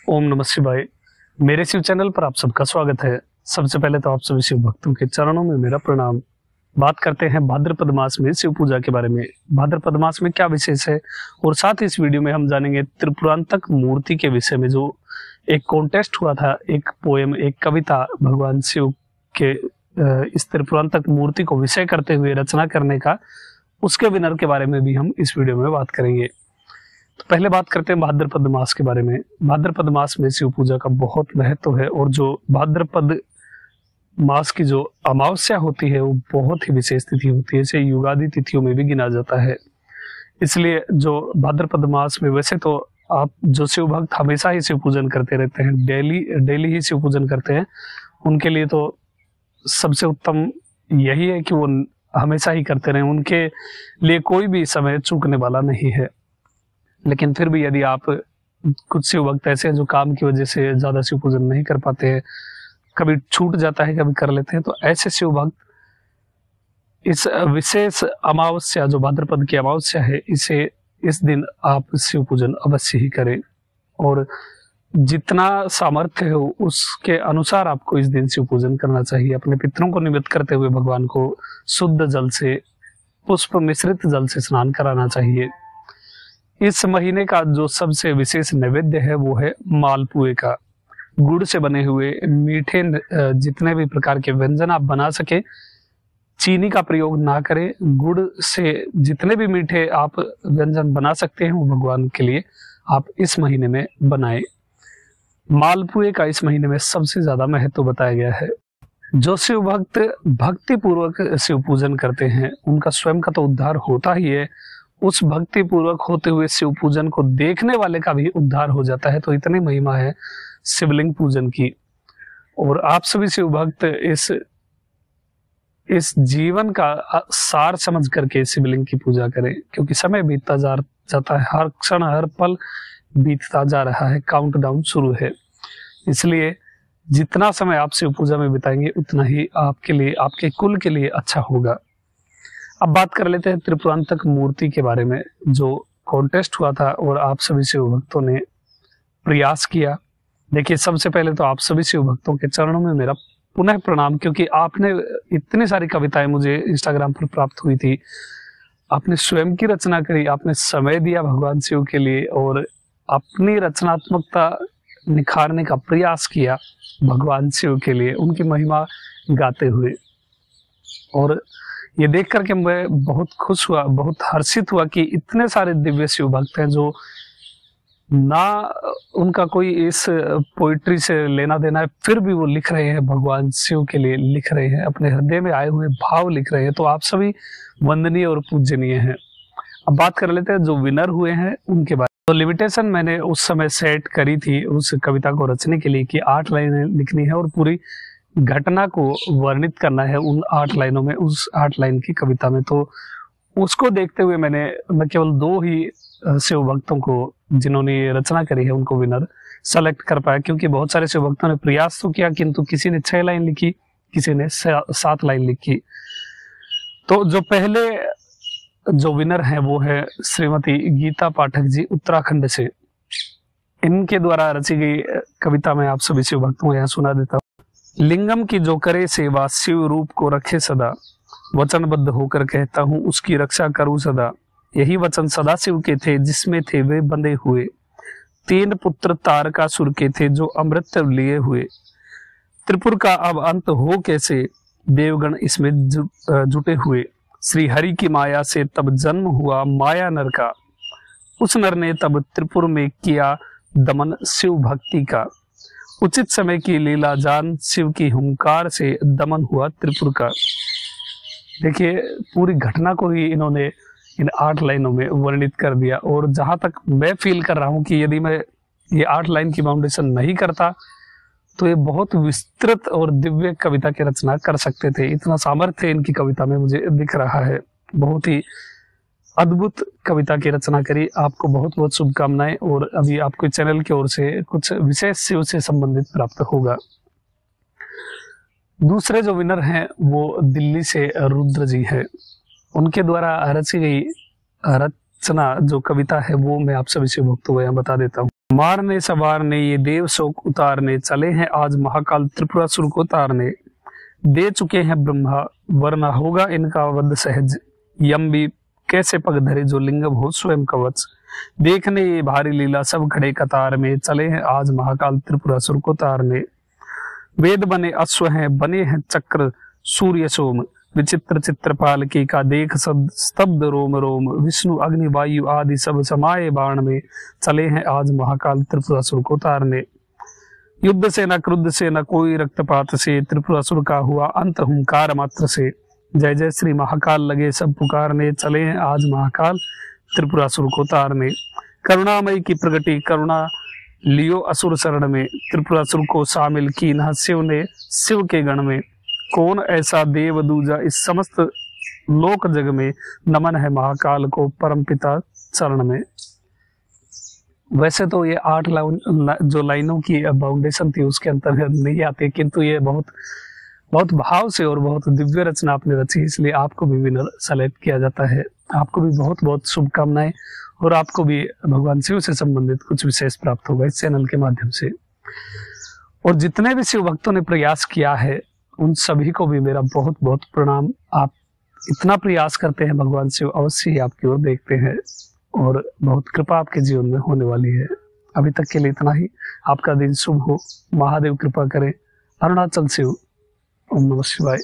ओम नमः शिवाय। मेरे शिव चैनल पर आप सबका स्वागत है। सबसे पहले तो आप सभी शिव भक्तों के चरणों में मेरा प्रणाम। बात करते हैं भाद्रपद मास में शिव पूजा के बारे में। भाद्रपद मास में क्या विशेष है और साथ ही इस वीडियो में हम जानेंगे त्रिपुरांतक मूर्ति के विषय में। जो एक कॉन्टेस्ट हुआ था, एक पोएम, एक कविता भगवान शिव के इस त्रिपुरांतक मूर्ति को विषय करते हुए रचना करने का, उसके विनर के बारे में भी हम इस वीडियो में बात करेंगे। तो पहले बात करते हैं भाद्रपद मास के बारे में। भाद्रपद मास में शिव पूजा का बहुत महत्व है और जो भाद्रपद मास की जो अमावस्या होती है वो बहुत ही विशेष तिथि होती है। इसे युगादि तिथियों में भी गिना जाता है। इसलिए जो भाद्रपद मास में, वैसे तो आप जो शिव भक्त हमेशा ही शिव पूजन करते रहते हैं, डेली ही शिव पूजन करते हैं, उनके लिए तो सबसे उत्तम यही है कि वो हमेशा ही करते रहें। उनके लिए कोई भी समय चूकने वाला नहीं है। लेकिन फिर भी यदि आप, कुछ शिव भक्त ऐसे हैं जो काम की वजह से ज्यादा शिव पूजन नहीं कर पाते हैं, कभी छूट जाता है, कभी कर लेते हैं, तो ऐसे शिव भक्त इस विशेष अमावस्या, जो भाद्रपद की अमावस्या है, इस दिन आप शिव पूजन अवश्य ही करें। और जितना सामर्थ्य हो उसके अनुसार आपको इस दिन शिव पूजन करना चाहिए। अपने पितरों को निमित्त करते हुए भगवान को शुद्ध जल से, पुष्प मिश्रित जल से स्नान कराना चाहिए। इस महीने का जो सबसे विशेष नैवेद्य है वो है मालपुए का। गुड़ से बने हुए मीठे जितने भी प्रकार के व्यंजन आप बना सके, चीनी का प्रयोग ना करें। गुड़ से जितने भी मीठे आप व्यंजन बना सकते हैं वो भगवान के लिए आप इस महीने में बनाएं। मालपुए का इस महीने में सबसे ज्यादा महत्व बताया गया है। जो शिव भक्त भक्ति पूर्वक शिव पूजन करते हैं उनका स्वयं का तो उद्धार होता ही है, उस भक्ति पूर्वक होते हुए शिव पूजन को देखने वाले का भी उद्धार हो जाता है। तो इतनी महिमा है शिवलिंग पूजन की। और आप सभी शिव भक्त इस जीवन का सार समझ करके शिवलिंग की पूजा करें, क्योंकि समय बीतता जाता है, हर क्षण हर पल बीतता जा रहा है, काउंटडाउन शुरू है। इसलिए जितना समय आप शिव पूजा में बिताएंगे उतना ही आपके लिए, आपके कुल के लिए अच्छा होगा। अब बात कर लेते हैं त्रिपुरांतक मूर्ति के बारे में। जो कॉन्टेस्ट हुआ था और आप सभी शिव भक्तों ने प्रयास किया। देखिए, सबसे पहले तो आप सभी शिव भक्तों के चरणों में मेरा पुनः प्रणाम, क्योंकि आपने इतनी सारी कविताएं मुझे इंस्टाग्राम पर प्राप्त हुई थी, आपने स्वयं की रचना करी, आपने समय दिया भगवान शिव के लिए और अपनी रचनात्मकता निखारने का प्रयास किया भगवान शिव के लिए, उनकी महिमा गाते हुए। और ये देख करके मैं बहुत खुश हुआ, बहुत हर्षित हुआ कि इतने सारे दिव्य शिव भक्त हैं जो ना उनका कोई इस पोइट्री से लेना देना है, फिर भी वो लिख रहे हैं, भगवान शिव के लिए लिख रहे हैं, अपने हृदय में आए हुए भाव लिख रहे हैं। तो आप सभी वंदनीय और पूजनीय हैं। अब बात कर लेते हैं जो विनर हुए हैं उनके बारे में। तो लिमिटेशन मैंने उस समय सेट करी थी उस कविता को रचने के लिए कि 8 लाइनें लिखनी है और पूरी घटना को वर्णित करना है उन 8 लाइनों में, उस 8 लाइन की कविता में। तो उसको देखते हुए मैं केवल 2 ही शिव भक्तों को, जिन्होंने ये रचना करी है, उनको विनर सेलेक्ट कर पाया। क्योंकि बहुत सारे शिव भक्तों ने प्रयास तो किया, किंतु किसी ने 6 लाइन लिखी, किसी ने 7 लाइन लिखी। तो जो पहले जो विनर है वो है श्रीमती गीता पाठक जी, उत्तराखंड से। इनके द्वारा रची गई कविता में आप सभी शिव भक्तों को यहाँ सुना देता हूँ। लिंगम की जो करे सेवा, शिव रूप को रखे सदा, वचनबद्ध होकर कहता हूँ उसकी रक्षा करूं सदा। यही वचन सदा शिव के थे जिसमें थे वे बंधे हुए, 3 पुत्र तारकासुर के थे जो अमृत लिए हुए। त्रिपुर का अब अंत हो कैसे, देवगण इसमें जुटे हुए। श्री हरि की माया से तब जन्म हुआ माया नर का, उस नर ने तब त्रिपुर में किया दमन शिव भक्ति का। उचित समय की लीला जान, शिव की हुंकार से दमन हुआ त्रिपुर का। देखिए, पूरी घटना को ही इन्होंने इन 8 लाइनों में वर्णित कर दिया। और जहां तक मैं फील कर रहा हूं कि यदि मैं ये 8 लाइन की फाउंडेशन नहीं करता तो ये बहुत विस्तृत और दिव्य कविता की रचना कर सकते थे। इतना सामर्थ्य इनकी कविता में मुझे दिख रहा है। बहुत ही अद्भुत कविता की रचना करी। आपको बहुत बहुत शुभकामनाएं। और अभी आपको चैनल की ओर से कुछ विशेष शिव से संबंधित प्राप्त होगा। दूसरे जो विनर हैं वो दिल्ली से रुद्र जी है। उनके द्वारा रची गई रचना जो कविता है वो मैं आप सभी शिव भक्तों को यहाँ बता देता हूँ। मारने सवारने ये देव शोक उतारने, चले हैं आज महाकाल त्रिपुरासुर को तारने। दे चुके हैं ब्रह्मा, वरना होगा इनका वध सहज। यम भी कैसे पग धरे, जो लिंगम हो स्वयं कवच। देखने ये भारी लीला, सब खड़े कतार में, चले हैं आज महाकाल त्रिपुरासुर को तारने। वेद बने अश्व हैं, बने हैं चक्र सूर्य सोम। विचित्र चित्रपाल की का देख सब स्तब्ध रोम रोम। विष्णु अग्नि वायु आदि सब समाये बाण में, चले हैं आज महाकाल त्रिपुरासुर को तारने। युद्ध से न क्रुद्ध से न कोई रक्तपात से, त्रिपुरासुर का हुआ अंत हुंकार मात्र से। जय जय श्री महाकाल लगे सब पुकारने, चले हैं आज महाकाल त्रिपुरासुर को तारने। करुणामयी की प्रगति करुणा लियो असुर शरण में, त्रिपुरासुर को शामिल की न शिव ने शिव के गण में। कौन ऐसा देव दूजा इस समस्त लोक जग में, नमन है महाकाल को परम पिता चरण में। वैसे तो ये 8 जो लाइनों की बाउंडेशन थी उसके अंतर्गत नहीं आते, किंतु ये बहुत बहुत भाव से और बहुत दिव्य रचना आपने रची, इसलिए आपको भी विनर सेलेक्ट किया जाता है। आपको भी बहुत बहुत शुभकामनाएं, और आपको भी भगवान शिव से संबंधित कुछ विशेष प्राप्त होगा इस चैनल के माध्यम से। और जितने भी शिव भक्तों ने प्रयास किया है उन सभी को भी मेरा बहुत बहुत प्रणाम। आप इतना प्रयास करते हैं, भगवान शिव अवश्य ही आपकी ओर देखते हैं और बहुत कृपा आपके जीवन में होने वाली है। अभी तक के लिए इतना ही। आपका दिन शुभ हो, महादेव कृपा करें। अरुणाचल शिव। ओम नमः शिवाय।